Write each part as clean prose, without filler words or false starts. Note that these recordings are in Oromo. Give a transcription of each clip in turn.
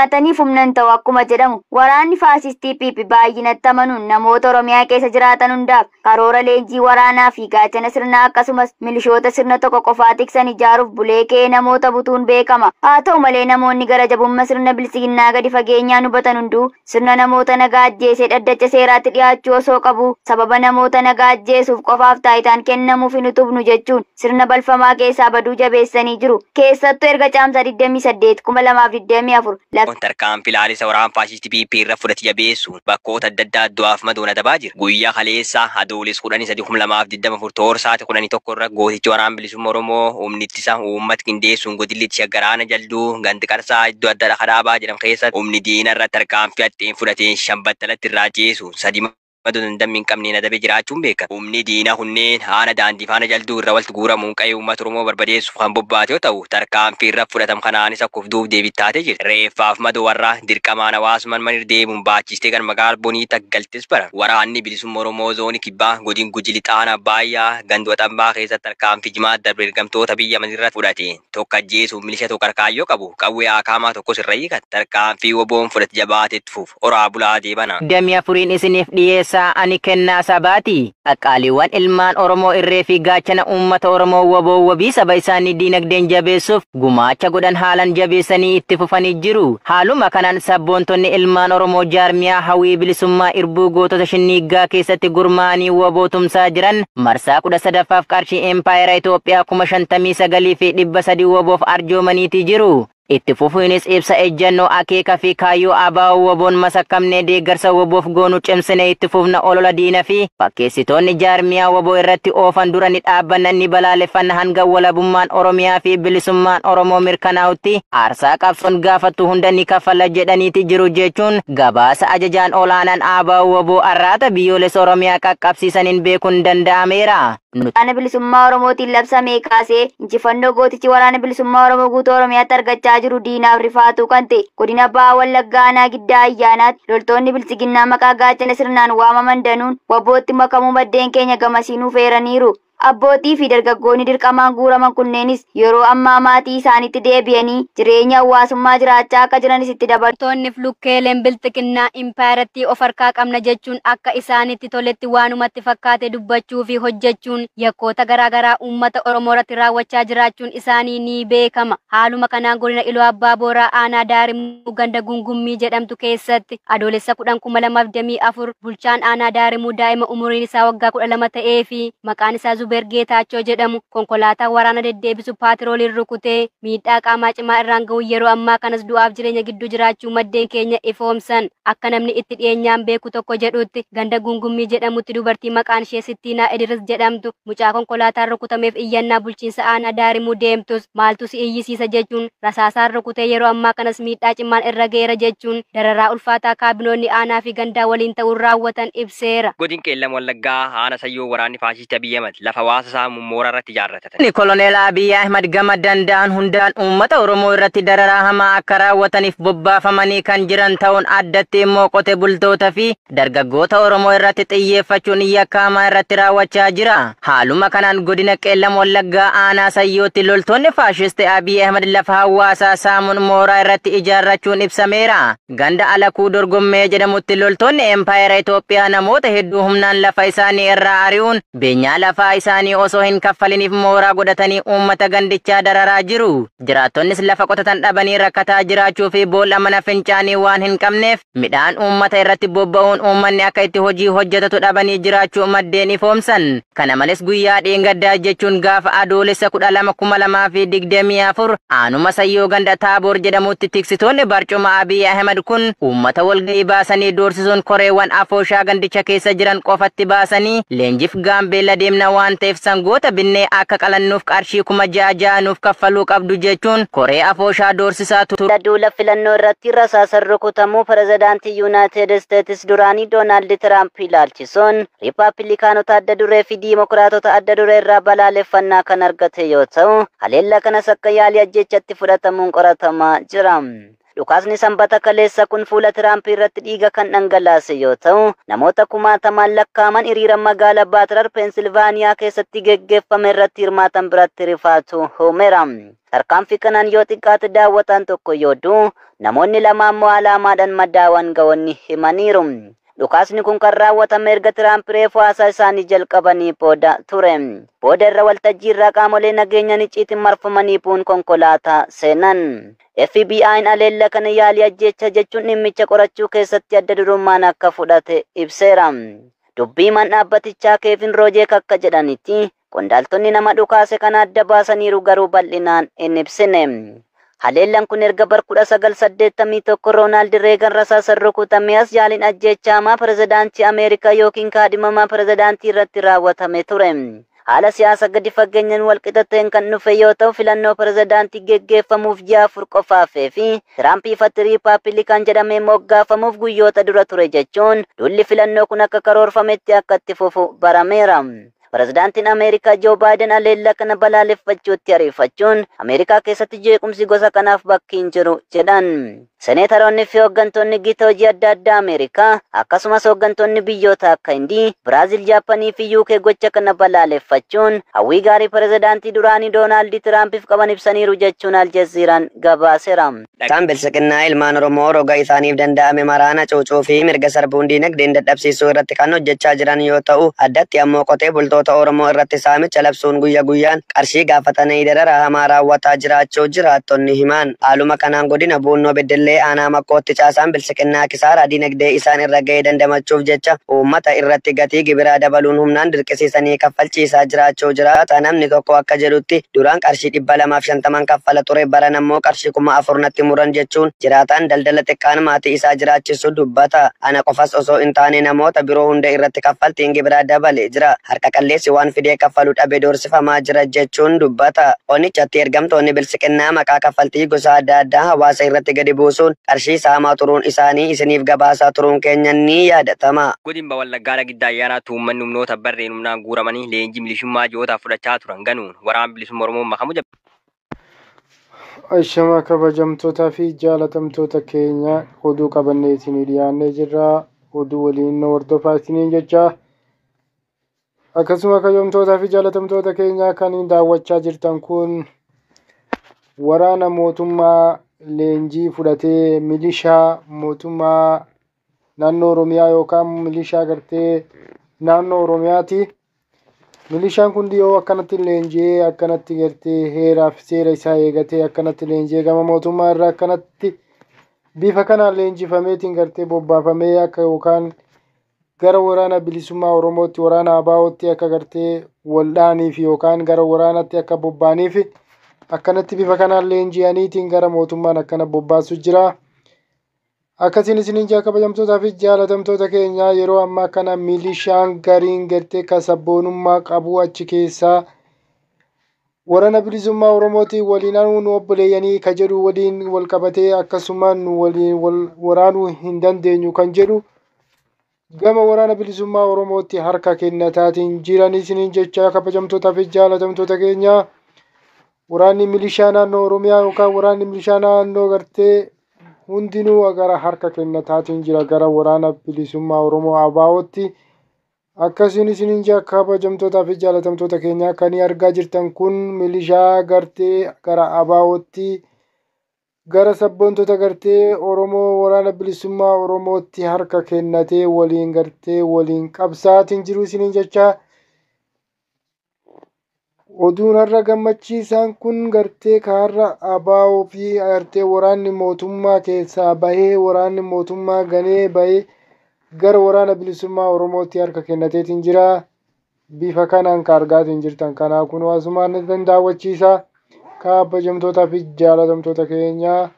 Atanii fumnan ta'u akkuma jedhamu waraanni faasistii PP baay'inatti amanuun namoota Oromiyaa keessa jiraatan hundaaf karoora leenjii waraanaa fi gaachana sirnaa akkasumas milishoota sirna tokko qofaa tiksan ijaaruuf bulee ka'ee namoota butuun beekama. Haa ta'u malee namoonni gara jabummaa sirna bilisiginnaa gadi fageenyaan hubatan hunduu sirna namoota nagaa ajjeesee dhaddacha seeraatti dhiyaachuu osoo qabu sababa namoota nagaa ajjeesuuf qofaaf taayitaan kennamuuf hin utubnu jechuun sirna balfamaa keessaa baduu jabeessanii jiru. Keessattuu erga caamsaa 28 2024 tarkaanfii ilaalisa waraana faasistii PP irra fudhate jabeessuun bakkoota adda addaa du'aaf madoon adabaa jira. Guyyaa kaleessaa Adoolessa 13 2024 toorsaati 11 irra gootichi waraana bilisummaa Oromoo humni ittisa uummata qindeessuun godillichi Shaggaraana Jalduu Ganti Qarsaa iddoo adda Dhaqadaabaa jedhamu keessatti humni diina irra tarkaanfii hatteen fudhateen shambattalatti irraa jeesu sadi madoon dammiin qabneen adabe jiraachuun beeka. Humni diina kunneen haana daandii faana Jalduu irra walitti guuramuun qe'ee uummata Oromoo barbadeessuuf kan bobbaate yoo ta'u tarkaanfii irra fudhatamu kanaanis akka of duuf deebittaatee jirti. Reeffaaf madoo warra dirqamaan hawaasumaan manir deemuun baachistee kan magaalaa Bonii Taggaltis bara. Waraanni bilisummaa Oromoo zoonii kibbaa godina Gujii Lixaanaa Baayyaa Gandoo Xambaa keessatti tarkaanfii jimaa darbe ergamtoota biyya manirra fudhate. Tokko ajjeesuuf milisha tokko harkaayyoo qabu qawwee haakaamaa tokko sirra hiikan tarkaanfii woboon fudhate jabaatetti fuuf oraa bulaa deebana. Dammi afuriin isiniif dhiyeessaa ani kennaa sabaati. Aqaaliiwwan ilmaan Oromoo irree fi gaachana uummata Oromoo waboo wabii saba isaanii diinagdeen jabeessuuf gumaacha godhan haalan jabeessanii itti fufanii jiru. Haaluma kanaan sabboontonni ilmaan Oromoo jaarmiyaa hawwii bilisummaa irbuu gootota shinniiggaa keessatti gurmaa'anii waboo tumsaa jiran marsaa 13ffaaf qarshii empaayera Itoophiyaa 59,000 fi 300 waboof arjoomaniiti jiru. Itti fufuunis ibsa ejjannoo akeeka fi kaayyoo ABO waboon masakkamnee deeggarsa waboof goonu cimsinee itti fufna olola diina fi fakkeessitoonni jaarmiyaa waboo irratti oofan dura ni dhaabbanna ni balaaleffanna hanga walabummaan Oromiyaa fi bilisummaan Oromoo mirkanaa'utti aarsaa qabsoon gaafattu hunda ni kaffalla jedhaniiti jiru jechuun gabaasa ajajaan olaanaan ABO waboo arraata biyyoolessa Oromiyaa qaqqabsiisaniin beekuun danda'ameera. Waraana bilisummaa Oromootiin labsamee kaasee injifannoo gootichi waraana bilisummaa Oromoo guutuu Oromiyaatti argachaa jiru diinaaf rifaatuu kan ta'e godina Bahaa Wallaggaa Aanaa Giddaa Ayyaanaatti loltoonni bilisiginnaa maqaa gaachana sirnaan waamaman danuun wabootti makamuu maddeen keenya gamasiinuu feeraniiru. Abbootii fi dargaggoonni dirqamaan guuraman kunneenis yeroo ammaa maatii isaaniitti deebi'anii jireenya hawaasummaa jiraachaa akka jiranis itti dabartoonni lukkeeleen bilxiqinnaa impaayaratti of harkaa qabna jechuun akka isaanitti toletti waanumatti fakkaate dubbachuu fi hojjechuun yakkoota garaagaraa uummata Oromoo irratti raawwachaa jiraachuun isaanii ni beekama. Haaluma kanaan godina Iluu Abbaa Booraa Aanaa Daarimuu ganda Gungummii jedhamtu keessatti Adoolessa 10/2024 bulchaan Aanaa Daarimuu daa'ima umuriin isaa waggaa 12 ta'ee fi maqaan isaa Bergeetaachoo jedhamu konkolaataa waraana deddeebisu paatirooliin rukutee miidhaa qaamaa cimaa irraan ga'u yeroo ammaa kanas du'aaf jireenya gidduu jiraachuu maddeen keenya ifoomsan. Akka namni itti dhiyeenyaan beeku tokko jedhutti ganda Gungummii jedhamutti dubartii maqaan ishee Sittiinaa Idris jedhamtu mucaa konkolaataan rukutameef iyyannaa bulchiinsa Aanaa Daarimuu deemtus maaltu si iyyisiisa jechuun rasaasaan rukutee yeroo ammaa kanas miidhaa cimaan irra ga'eera jechuun dararaa ulfaataa kaabinoonni aanaa fi gandaa waliin ta'uun raawwatan ibseera. Godina Qeellam Wallaggaa Aanaa Sayyoo waraanni faasistii Abiyyi Ahmad lafa hawaasa isaa mooraa irratti ijaarratan. Koloneel Abiyyi Ahmad gama danda'an hundaan uummata Oromoo irratti dararaa hamaa akka raawwataniif bobbaafamanii kan jiran ta'uun addatti immoo qote bultoota fi dargaggoota Oromoo irratti xiyyeeffachuun yakka hamaa irratti raawwachaa jira. Haaluma kanaan godina Qeellam Wallaggaa Aanaa Sayyootti loltoonni faashistii Abiyyi Ahmad lafa hawaasaa saamuun mooraa irratti ijaarrachuun ibsameera. Ganda Alakuu Dorgommee jedhamutti loltoonni empaayera Itoophiyaa namoota hedduu humnaan lafa isaanii irraa ari'uun beenyaa lafaa isaanii osoo hin kaffaliniif mooraa godhatanii uummata gandichaa dararaa jiru. Jiraattonnis lafa qotatan dhabanii rakkataa jiraachuu fi boolla mana fincaanii waan hin qabneef midhaan uummata irratti bobba'uun uummanni akka itti hojii hojjetatu dhabanii jiraachuu maddeen ifoomsan. Kana malees guyyaa dheengaddaa jechuun gaafa Adoolessa 12/2024 aanuma Sayyoo ganda Taaboor jedhamutti tiksitoonni barcuma Abiyyi Ahmad kun uummata walga'ii baasanii doorsisuun koreewwan afooshaa gandicha keessa jiran qofatti baasanii leenjiif gaambeella deemna waan ta'eef sangoota binnee akka qalannuuf qarshii 6,600 nuuf kaffaluu qabdu jechuun koree afooshaa doorsisaa ture. Duula filannoo irratti rasaasaan rukutamuu pirezidaantii Yuunaayitid Isteetsi duraanii Doonaald Tiraamp ilaalchisuun Riippaabilikaanota adda duree fi Diimokiraatota adda duree irraa balaaleffannaa kan argate yoo ta'u, haleellaa kanas akka yaalii ajjeechatti fudhatamuun qoratamaa jira. Dhukaasni sanbata kaleessa kun fuula Tiraamp irratti dhiiga kan dhangalaase yoo ta'u, namoota kumaatamaan lakkaaman hiriira magaalaa Baatrar Peensilvaaniyaa keessatti geggeeffame irratti hirmaatan biratti rifaatu hoomeera. Tarkaanfii kanaan yoo xiqqaate daawwataan tokko yoo du'u, namoonni lama ammoo alaamaadhaan madaa'an ga'oonni himaniiru. Dhukaasni kun kan raawwatame erga Tiraamp reefu haasaa isaanii jalqabanii booda ture. Booda irra waltajjii irraa qaamolee nageenya icciitiin marfamanii bu'uun konkolaataa seenan. FBI'n aleella kana yaalii ajjeechaa jechuun dhimmicha qorachuu keessatti adda durummaan akka fudhate ibseera. Dubbii man dhaabbatichaa Keevin Roojeek akka jedhanitti qondaaltonni nama dhukaase kana adda baasaniiru garuu bal'inaan hin ibsine. Haleellaan kun erga bara 1981 Roonaald Reegan rasaasaan rukutamee as yaaliin ajjeechaa pirezidaantii Ameerikaa yookiin kaadhimamaa pirezidaantii irratti raawwatame ture. Haala siyaasa gadi fageenyaan walqixateen kan dhufe yoo ta'u, filannoo pirezidaantii geggeeffamuuf ji'a 4 qofaafee fi Tiraamp ifatti Riippaabilikaan jedhamee moggaafamuuf guyyoota dura ture jechuun duulli filannoo kun akka karoorfametti akka itti fufu barameera. Pirezidaantiin Ameerikaa Joo Baayiden aleella kana balaaleffachuutti ariifachuun Ameerikaa keessatti jeequmsi gosa kanaaf bakki hin jiru jedhan. Seneetaroonni fi hooggantoonni gita hojii adda addaa Ameerikaa akkasumas hooggantoonni biyyoota akka Hindii, Biraazil, Jaapanii fi UK gocha kana balaaleffachuun hawwii gaarii pirezidaantii duraanii Doonaald Tiraampiif qaban ibsaniiru jechuun Aljaziiraan gabaaseera. Isaan bilisiginnaa ilmaan Oromoo roga isaaniif danda'ame maraana cuucuu fi mirga sarbuun diinagdeen dadhabsiisuu irratti kan hojjechaa jiran yoo ta'u, addatti ammoo qotee bultoota Oromoo irratti saamicha labsuun guyya guyyaan qarshii gaafatanii darara hamaa raawwataa jiraachuu jiraattonni himan. Haaluma kanaan godina Buunnoo Beddellee aanaa Makkootti caasaan bilisiginnaa kisaaraa diinagdee isaan irra ga'ee dandamachuuf jecha uummata irratti gatii gibiraa dabaluun humnaan dirqisiisanii kaffalchiisaa jiraachuu jiraata. Namni tokko akka jedhutti duraan qarshii 250 kaffala ture, baran ammoo qarshii 4,000 natti muran jechuun jiraataan daldala xiqqaan maatii isaa jiraachisu dubbata. Ana qofas osoo hin taane namoota biroo hunda irratti kaffaltiin gibiraa dabalee jira. Harka qalleessi waan fidee kaffaluu dhabe doorsifamaa jira jechuun dubbata. Qonichatti ergamtoonni bilisiginnaa maqaa kaffaltii gosa adda addaa hawaasa irratti gadi buusuun qarshii saamaa turuun isaanii isiniif gabaasaa turuun keenya ni yaadatama. Godina Wallaggaa giddaa ayyaanaa uummanni humnoota barreen humnaan guuramanii leenjii milisummaa ji'ootaaf fudhachaa turan ganuun waraana bilisummaa Oromoo makamu jabbe. Ashama kabajamtootaa fi jaalatamtoota keenya oduu qabannee isinii dhiyaannee jirra. Oduu waliin hordofaa isiniin jecha. Akkasuma kabajamtootaa fi jaalatamtoota keenya kan daawwachaa jirtan kun waraana mootummaa leenjii fudhatee milishaa mootummaa naannoo Oromiyaa yookaan milishaa gartee naannoo Oromiyaati. Milishaan kun dhiyoo akkanatti leenjii akkanatti gartee heeraa fi seera isaa eegatee akkanatti leenjii gama mootummaa irraa akkanatti bifa kanaan leenjifameetiin gartee bobbaafamee akka yookaan gara waraana bilisummaa Oromootti waraana ABO'tti akka gartee waldhaaniif yookaan gara waraanatti akka bobbaaniif akkanatti bifa kanaan leenji'aniitiin gara mootummaan akkana bobbaasu jira. Akkasiin isiniin kabajamtootaa fi jaalatamtoota keenya yeroo ammaa kana milishaan gariin gartee kasabboonummaa qabu achi keessaa waraana bilisummaa Oromootiin waliin nu obboleeyyanii ka jedhu waliin wal qabatee akkasuma nu waliin waraanuu hin dandeenyu kan jedhu gama waraana bilisummaa Oromootti harka kennataatiin jiran isiniin jecha kabajamtootaa fi jaalatamtoota keenya. Waraanni milishaa naannoo Oromiyaa yookaan waraanni milishaa naannoo gartee hundinuu gara harka kennataatiin jira gara waraana bilisummaa Oromoo ABO'tti. Akkasiin isiniin kabajamtootaa fi jaalatamtoota keenya kan argaa jirtan kun milishaa gartee gara ABO'tti gara sabboontota gartee Oromoo waraana bilisummaa Oromootti harka kennatee waliin gartee waliin qabsaatiin jiru isiniin jecha. Oduun har'a gammachiisaan kun gartee kaarra ABO fi gartee waraanni mootummaa keessaa bahee waraanni mootummaa ganee bahee gara waraana bilisummaa Oromootti harka kennateetiin jira. Bifa kanaan ka argaatiin jirtan kanaa kun waasumaan ni daawwachiisa. Kabajamtootaa fi jaalatamtoota keenya.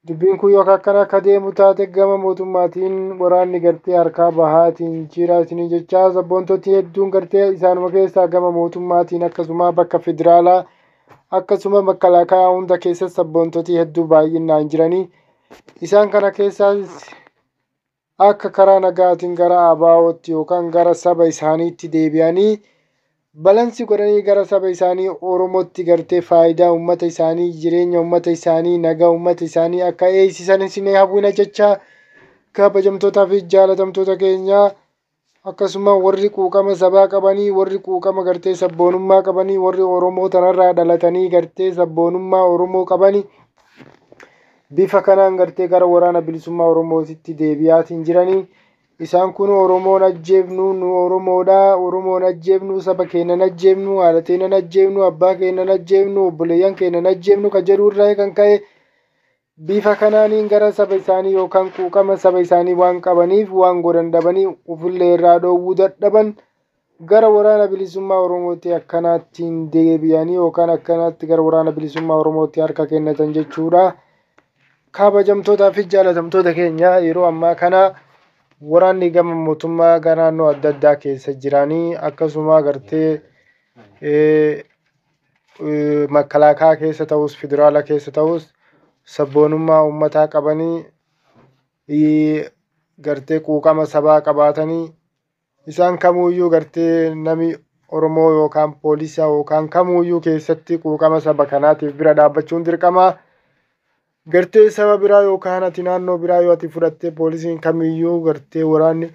Dubbiin kun yoo akkana akka deemu taate gama mootummaatiin waraanni gartee harkaa bahaatiin jira isiniin jecha. Sabboontoti hedduun gartee isaanuma keessaa gama mootummaatiin akkasuma bakka federaalaa akkasuma makalaakaa hunda keessa sabboontoti hedduu baay'inaan jiranii. Isaan kana keessaa akka karaa nagaatiin gara ABO'tti yookaan gara saba isaaniitti deebi'anii balansi godhanii gara saba isaanii Oromootti gartee faayidaa uummata isaanii, jireenya uummata isaanii, nagaa uummata isaanii akka eegsisan isin hawwina jecha kabajamtootaa fi jaalatamtoota keenya. Akkasuma warri quuqama sabaa qabanii, warri quuqama gartee sabboonummaa qabanii, warri Oromoo tanarraa dhalatanii gartee sabboonummaa Oromoo qabanii bifa kanaan gartee gara waraana bilisummaa Oromootitti deebi'aatiin jiranii. Isaan kun Oromoon ajjeefnu, nu Oromoodha, Oromoon ajjeefnu, saba keenya ajjeefnu, haadha keenya ajjeefnu, abbaa keenya ajjeefnu, obboleeyyan keenya ajjeefnu kan jedhu irraa kan ka'e bifa kanaaniin gara saba isaanii yookaan quuqama saba isaanii waan qabaniif waan godhan dhabanii ofillee irraa dhoowwuu dadhaban gara waraana bilisummaa Oromootti akkanaattiin deebi'anii yookaan akkanaatti gara waraana bilisummaa Oromootti harka kennatan jechuudha. Kabajamtootaa fi jaalatamtoota keenya yeroo ammaa kana waraanni gama mootummaa gara naannoo adda addaa keessa jiranii akkasuma gartee makalaakaa keessa ta'us federaala keessa ta'us sabboonummaa uummataa qabanii gartee quuqama sabaa qabaatanii isaan kamuuyyuu gartee nami Oromoo yookaan poolisa yookaan kamuuyyuu keessatti quuqama saba kanaatiif bira dhaabbachuun dirqama. Gartee saba biraa yookaan ati naannoo biraa yoo ati fudhattee poolisiin kamiyyuu gartee waraanni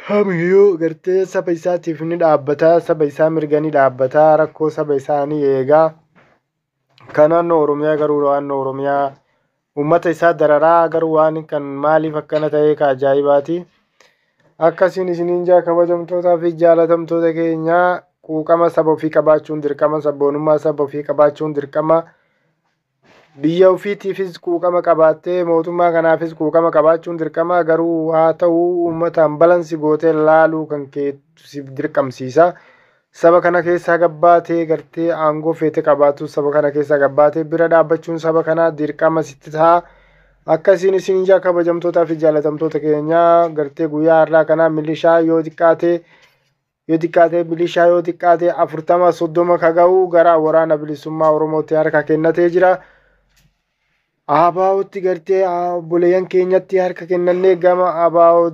kamiyyuu gartee saba isaatiif ni dhaabbata, saba isaa mirga ni dhaabbata, rakkoo saba isaanii eegaa. Kan naannoo Oromiyaa garuu naannoo Oromiyaa uummata isaa dararaa garuu waan kan maaliif akkana ta'e ka ajaa'ibaati. Akkasiin isiniin jaa kabajamtootaa fi jaalatamtoota keenya quuqama saba ofii qabaachuun dirqama, sabboonummaa saba ofii qabaachuun dirqama. Biyya ofiitiifis quuqama qabaattee mootummaa kanaafis quuqama qabaachuun dirqama. Garuu haa ta'u uummataan balansi gootee laaluu kan keessiif dirqamsiisa. Saba kana keessaa gabbaatee gartee aangoo feete qabaatu saba kana keessaa gabbaatee bira dhaabbachuun saba kanaa dirqama sitti ta'a. Akkasiin isin jaa kabajamtootaa fi jaalatamtoota keenya gartee guyyaa har'aa kana milishaa yoo xiqqaate milishaa yoo xiqqaate 40-30 ka ga'u gara waraana bilisummaa Oromootti harka kennatee jira. Abaa'ootti gartee obboleeyyan keenyatti harka kennannee gama abaa'oo